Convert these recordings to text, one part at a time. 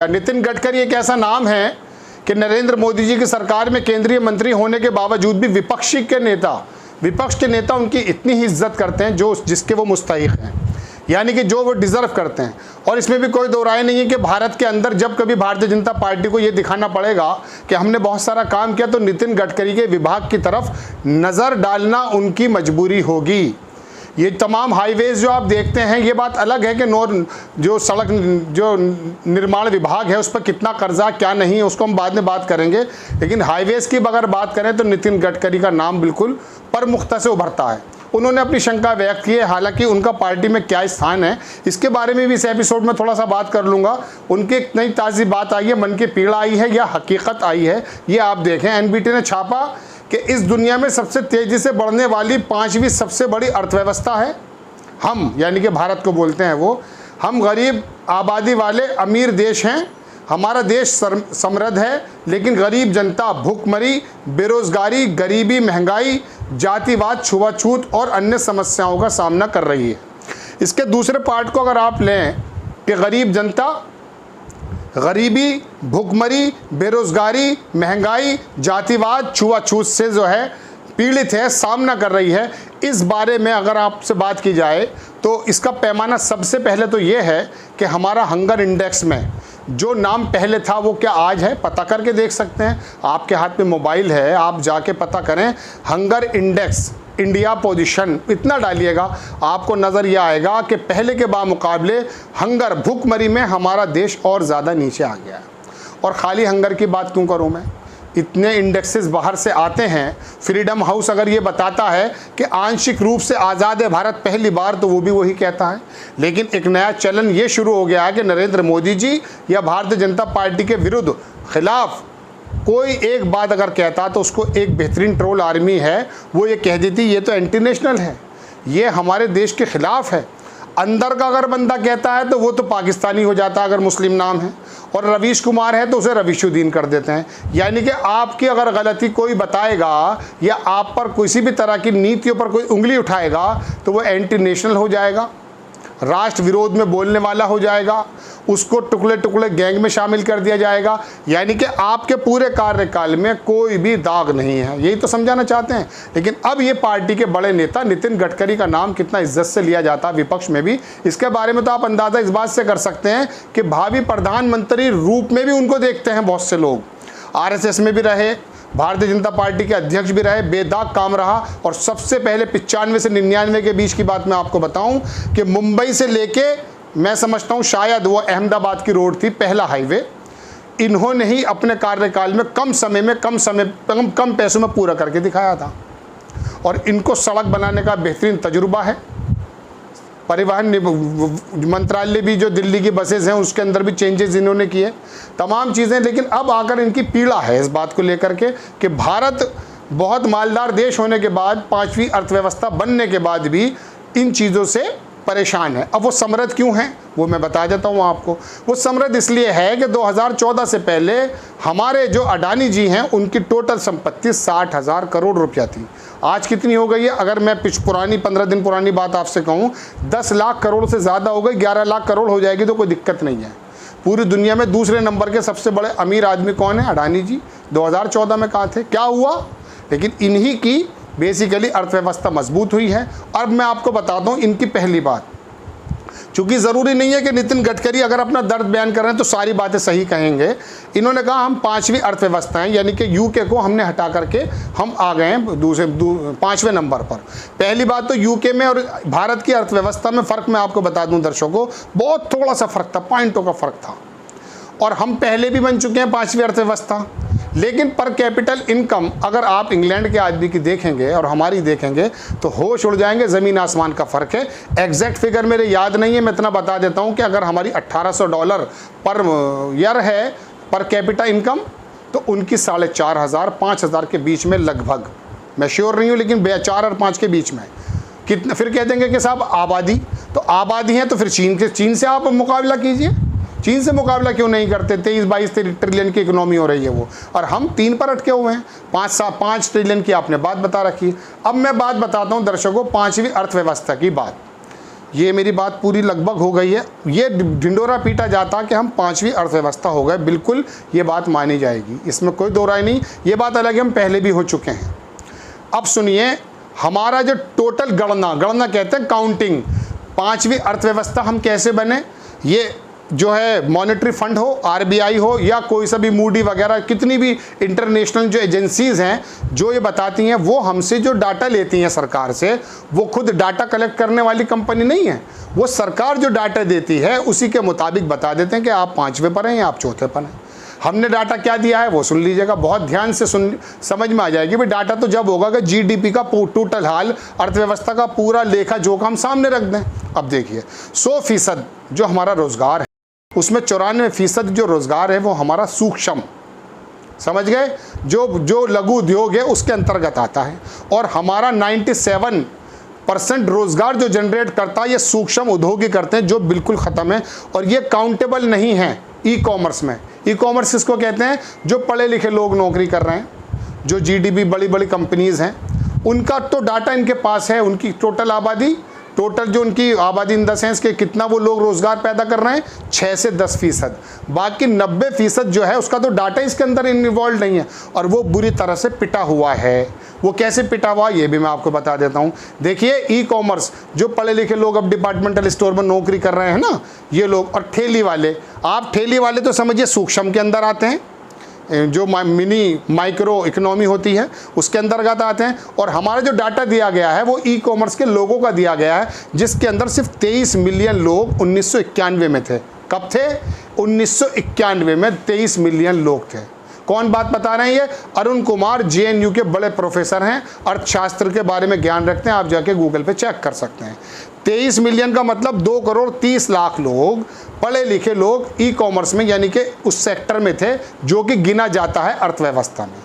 नितिन गडकरी एक ऐसा नाम है कि नरेंद्र मोदी जी की सरकार में केंद्रीय मंत्री होने के बावजूद भी विपक्ष के नेता उनकी इतनी ही इज्जत करते हैं जो जिसके वो मुस्तहिक हैं, यानी कि जो वो डिज़र्व करते हैं। और इसमें भी कोई दो राय नहीं है कि भारत के अंदर जब कभी भारतीय जनता पार्टी को ये दिखाना पड़ेगा कि हमने बहुत सारा काम किया तो नितिन गडकरी के विभाग की तरफ नज़र डालना उनकी मजबूरी होगी। ये तमाम हाईवेज़ जो आप देखते हैं, ये बात अलग है कि जो सड़क जो निर्माण विभाग है उस पर कितना कर्जा क्या नहीं है उसको हम बाद में बात करेंगे, लेकिन हाईवेज़ की अगर बात करें तो नितिन गडकरी का नाम बिल्कुल प्रमुखता से उभरता है। उन्होंने अपनी शंका व्यक्त की है, हालांकि उनका पार्टी में क्या स्थान है इसके बारे में भी इस एपिसोड में थोड़ा सा बात कर लूँगा। उनकी एक नई ताज़ी बात आई है, मन की पीड़ा आई है या हकीकत आई है, ये आप देखें। एनबीटी ने छापा कि इस दुनिया में सबसे तेज़ी से बढ़ने वाली 5वीं सबसे बड़ी अर्थव्यवस्था है हम, यानी कि भारत को बोलते हैं वो। हम गरीब आबादी वाले अमीर देश हैं, हमारा देश समृद्ध है, लेकिन गरीब जनता भूखमरी, बेरोज़गारी, गरीबी, महंगाई, जातिवाद, छुआछूत और अन्य समस्याओं का सामना कर रही है। इसके दूसरे पार्ट को अगर आप लें कि गरीब जनता गरीबी, भूखमरी, बेरोज़गारी, महंगाई, जातिवाद, छुआछूत से जो है पीड़ित है, सामना कर रही है, इस बारे में अगर आपसे बात की जाए तो इसका पैमाना सबसे पहले तो ये है कि हमारा हंगर इंडेक्स में जो नाम पहले था वो क्या आज है, पता करके देख सकते हैं। आपके हाथ में मोबाइल है, आप जाके पता करें हंगर इंडेक्स इंडिया पोजीशन, इतना डालिएगा आपको नज़र यह आएगा कि पहले के बामुकाबले हंगर भूखमरी में हमारा देश और ज़्यादा नीचे आ गया है। और ख़ाली हंगर की बात क्यों करूं मैं, इतने इंडेक्सेस बाहर से आते हैं। फ्रीडम हाउस अगर ये बताता है कि आंशिक रूप से आज़ाद है भारत पहली बार, तो वो भी वही कहता है। लेकिन एक नया चलन ये शुरू हो गया है कि नरेंद्र मोदी जी या भारतीय जनता पार्टी के विरुद्ध खिलाफ कोई एक बात अगर कहता तो उसको एक बेहतरीन ट्रोल आर्मी है वो ये कह देती ये तो एंटी नेशनल है, ये हमारे देश के ख़िलाफ़ है। अंदर का अगर बंदा कहता है तो वो तो पाकिस्तानी हो जाता है अगर मुस्लिम नाम है, और रवीश कुमार है तो उसे रवीशुद्दीन कर देते हैं। यानी कि आपकी अगर गलती कोई बताएगा या आप पर किसी भी तरह की नीतियों पर कोई उंगली उठाएगा तो वो एंटी नेशनल हो जाएगा, राष्ट्र विरोध में बोलने वाला हो जाएगा, उसको टुकड़े टुकड़े गैंग में शामिल कर दिया जाएगा। यानी कि आपके पूरे कार्यकाल में कोई भी दाग नहीं है, यही तो समझाना चाहते हैं। लेकिन अब ये पार्टी के बड़े नेता नितिन गडकरी का नाम कितना इज्जत से लिया जाता है विपक्ष में भी, इसके बारे में तो आप अंदाज़ा इस बात से कर सकते हैं कि भावी प्रधानमंत्री रूप में भी उनको देखते हैं बहुत से लोग। आरएसएस में भी रहे, भारतीय जनता पार्टी के अध्यक्ष भी रहे, बेदाग काम रहा। और सबसे पहले 95 से 99 के बीच की बात मैं आपको बताऊं कि मुंबई से लेके मैं समझता हूं शायद वो अहमदाबाद की रोड थी पहला हाईवे, इन्होंने ही अपने कार्यकाल में कम पैसों में पूरा करके दिखाया था। और इनको सड़क बनाने का बेहतरीन तजुर्बा है। परिवहन मंत्रालय भी जो दिल्ली की बसेस हैं उसके अंदर भी चेंजेस इन्होंने किए, तमाम चीज़ें। लेकिन अब आकर इनकी पीड़ा है इस बात को लेकर के कि भारत बहुत मालदार देश होने के बाद, 5वीं अर्थव्यवस्था बनने के बाद भी इन चीज़ों से परेशान है। अब वो समृद्ध क्यों हैं वो मैं बता देता हूँ आपको। वो समृद्ध इसलिए है कि 2014 से पहले हमारे जो अडानी जी हैं उनकी टोटल संपत्ति 60,000 करोड़ रुपया थी। आज कितनी हो गई है, अगर मैं पुरानी 15 दिन पुरानी बात आपसे कहूँ, 10 लाख करोड़ से ज़्यादा हो गई, 11 लाख करोड़ हो जाएगी तो कोई दिक्कत नहीं है। पूरी दुनिया में दूसरे नंबर के सबसे बड़े अमीर आदमी कौन है, अडानी जी। 2014 में कहाँ थे, क्या हुआ, लेकिन इन्हीं की बेसिकली अर्थव्यवस्था मजबूत हुई है। अब मैं आपको बताता हूँ इनकी पहली बात, चूँकि ज़रूरी नहीं है कि नितिन गडकरी अगर अपना दर्द बयान कर रहे हैं तो सारी बातें सही कहेंगे। इन्होंने कहा हम 5वीं अर्थव्यवस्था हैं, यानी कि यूके को हमने हटा करके हम आ गए हैं 5वें नंबर पर। पहली बात तो यूके में और भारत की अर्थव्यवस्था में फ़र्क मैं आपको बता दूं दर्शकों, बहुत थोड़ा सा फ़र्क था, पॉइंटों का फ़र्क था। और हम पहले भी बन चुके हैं 5वीं अर्थव्यवस्था। लेकिन पर कैपिटल इनकम अगर आप इंग्लैंड के आदमी की देखेंगे और हमारी देखेंगे तो होश उड़ जाएंगे, ज़मीन आसमान का फ़र्क है। एग्जैक्ट फिगर मेरे याद नहीं है, मैं इतना बता देता हूँ कि अगर हमारी $1800 पर ईयर है पर कैपिटा इनकम, तो उनकी 4,500 5,000 के बीच में लगभग, मैं श्योर नहीं हूँ लेकिन 4 और 5 के बीच में कितना। फिर कह देंगे कि साहब आबादी, तो आबादी है तो फिर चीन से आप मुकाबला कीजिए। चीन से मुकाबला क्यों नहीं करते, 23-22 ट्रिलियन की इकोनॉमी हो रही है वो, और हम 3 पर अटके हुए हैं। 5 ट्रिलियन की आपने बात बता रखी। अब मैं बात बताता हूँ दर्शकों 5वीं अर्थव्यवस्था की बात। ये मेरी बात पूरी लगभग हो गई है। ये ढिंडोरा पीटा जाता कि हम 5वीं अर्थव्यवस्था हो गए, बिल्कुल ये बात मानी जाएगी, इसमें कोई दो राय नहीं। ये बात अलग है, हम पहले भी हो चुके हैं। अब सुनिए, हमारा जो टोटल गणना कहते हैं काउंटिंग, 5वीं अर्थव्यवस्था हम कैसे बने, ये जो है मॉनेटरी फंड हो, आरबीआई हो या कोई सा भी मूडी वगैरह, कितनी भी इंटरनेशनल जो एजेंसीज हैं जो ये बताती हैं, वो हमसे जो डाटा लेती हैं सरकार से, वो खुद डाटा कलेक्ट करने वाली कंपनी नहीं है। वो सरकार जो डाटा देती है उसी के मुताबिक बता देते हैं कि आप 5वें पर हैं या आप 4थे पर हैं। हमने डाटा क्या दिया है वो सुन लीजिएगा, बहुत ध्यान से समझ में आ जाएगी। भाई डाटा तो जब होगा कि जीडीपी का टोटल हाल, अर्थव्यवस्था का पूरा लेखा जोखा हम सामने रख दें। अब देखिए, 100% जो हमारा रोजगार है उसमें 94% जो रोजगार है वो हमारा सूक्ष्म, समझ गए, जो लघु उद्योग है उसके अंतर्गत आता है। और हमारा 97% रोजगार जो जनरेट करता है ये सूक्ष्म उद्योग ही करते हैं, जो बिल्कुल ख़त्म है और ये काउंटेबल नहीं है ई कॉमर्स में। ई कॉमर्स इसको कहते हैं जो पढ़े लिखे लोग नौकरी कर रहे हैं, जो जीडीपी बड़ी बड़ी कंपनीज हैं, उनका तो डाटा इनके पास है, उनकी टोटल आबादी, जो उनकी आबादी इन द सेंस के कितना वो लोग रोजगार पैदा कर रहे हैं, 6 से 10%। बाकी 90% जो है उसका तो डाटा इसके अंदर इन्वॉल्व नहीं है और वो बुरी तरह से पिटा हुआ है। वो कैसे पिटा हुआ ये भी मैं आपको बता देता हूँ। देखिए, ई कॉमर्स जो पढ़े लिखे लोग अब डिपार्टमेंटल स्टोर में नौकरी कर रहे हैं ना, ये लोग, और ठेली वाले, आप ठेली वाले तो समझिए सूक्ष्म के अंदर आते हैं, जो मिनी माइक्रो इकोनॉमी होती है उसके अंतर्गत आते हैं। और हमारा जो डाटा दिया गया है वो ई कॉमर्स के लोगों का दिया गया है, जिसके अंदर सिर्फ 23 मिलियन लोग 1991 में थे। कब थे? 1991 में 23 मिलियन लोग थे। कौन बात बता रहे हैं? ये अरुण कुमार, जेएनयू के बड़े प्रोफेसर हैं, अर्थशास्त्र के बारे में ज्ञान रखते हैं, आप जाके गूगल पे चेक कर सकते हैं। 23 मिलियन का मतलब 2 करोड़ 30 लाख लोग, पढ़े लिखे लोग ई कॉमर्स में यानी कि उस सेक्टर में थे जो कि गिना जाता है अर्थव्यवस्था में।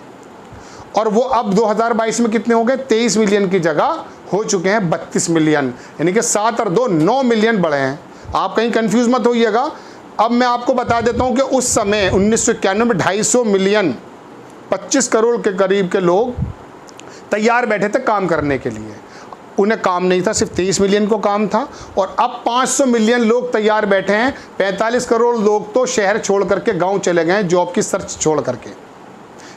और वो अब 2022 में कितने हो गए? 23 मिलियन की जगह हो चुके हैं 32 मिलियन, यानी कि 7 और 2 9 मिलियन बढ़े हैं। आप कहीं कंफ्यूज मत होइएगा। अब मैं आपको बता देता हूं कि उस समय 1991 में 250 मिलियन 25 करोड़ के करीब के लोग तैयार बैठे थे काम करने के लिए। उन्हें काम नहीं था, सिर्फ 23 मिलियन को काम था। और अब 500 मिलियन लोग तैयार बैठे हैं। 45 करोड़ लोग तो शहर छोड़ करके गांव चले गए हैं, जॉब की सर्च छोड़ करके।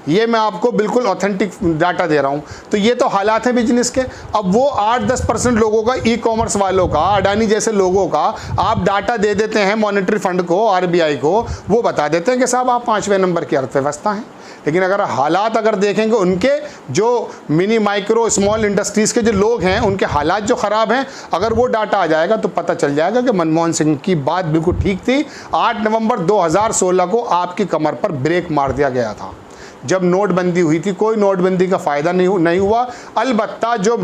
ये मैं आपको बिल्कुल ऑथेंटिक डाटा दे रहा हूँ। तो ये तो हालात हैं बिजनेस के। अब वो 8-10% लोगों का, ई कॉमर्स वालों का, अडानी जैसे लोगों का आप डाटा दे देते हैं मॉनेटरी फंड को, आरबीआई को, वो बता देते हैं कि साहब आप 5वें नंबर की अर्थव्यवस्था हैं। लेकिन अगर हालात अगर देखेंगे उनके, जो मिनी माइक्रो स्मॉल इंडस्ट्रीज़ के जो लोग हैं उनके हालात जो ख़राब हैं, अगर वो डाटा आ जाएगा तो पता चल जाएगा कि मनमोहन सिंह की बात बिल्कुल ठीक थी। 8 नवंबर 2016 को आपकी कमर पर ब्रेक मार दिया गया था जब नोटबंदी हुई थी। कोई नोटबंदी का फ़ायदा नहीं हुआ। अलबत्ता जो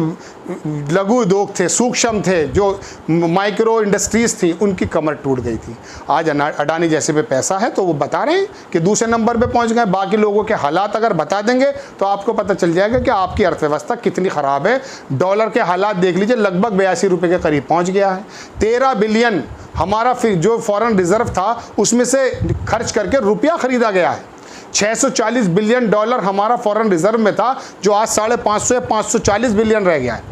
लघु उद्योग थे, सूक्ष्म थे, जो माइक्रो इंडस्ट्रीज़ थी, उनकी कमर टूट गई थी। आज अडानी जैसे पे पैसा है तो वो बता रहे हैं कि दूसरे नंबर पे पहुंच गए। बाकी लोगों के हालात अगर बता देंगे तो आपको पता चल जाएगा कि आपकी अर्थव्यवस्था कितनी ख़राब है। डॉलर के हालात देख लीजिए, लगभग 82 रुपये के करीब पहुँच गया है। 13 बिलियन हमारा जो फॉरेन रिजर्व था उसमें से खर्च करके रुपया ख़रीदा गया है। 640 बिलियन डॉलर हमारा फॉरेन रिजर्व में था, जो आज 550 या 540 बिलियन रह गया है।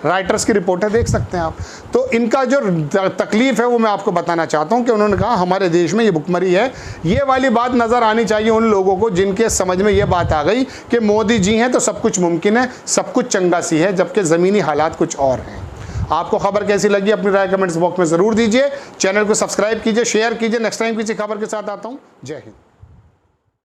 राइटर्स की रिपोर्ट है, देख सकते हैं आप। तो इनका जो तकलीफ है वो मैं आपको बताना चाहता हूं कि उन्होंने कहा हमारे देश में ये भुखमरी है। ये वाली बात नज़र आनी चाहिए उन लोगों को जिनके समझ में ये बात आ गई कि मोदी जी हैं तो सब कुछ मुमकिन है, सब कुछ चंगा सी है, जबकि ज़मीनी हालात कुछ और हैं। आपको खबर कैसी लगी अपनी राय कमेंट्स बॉक्स में ज़रूर दीजिए। चैनल को सब्सक्राइब कीजिए, शेयर कीजिए। नेक्स्ट टाइम किसी खबर के साथ आता हूँ। जय हिंद।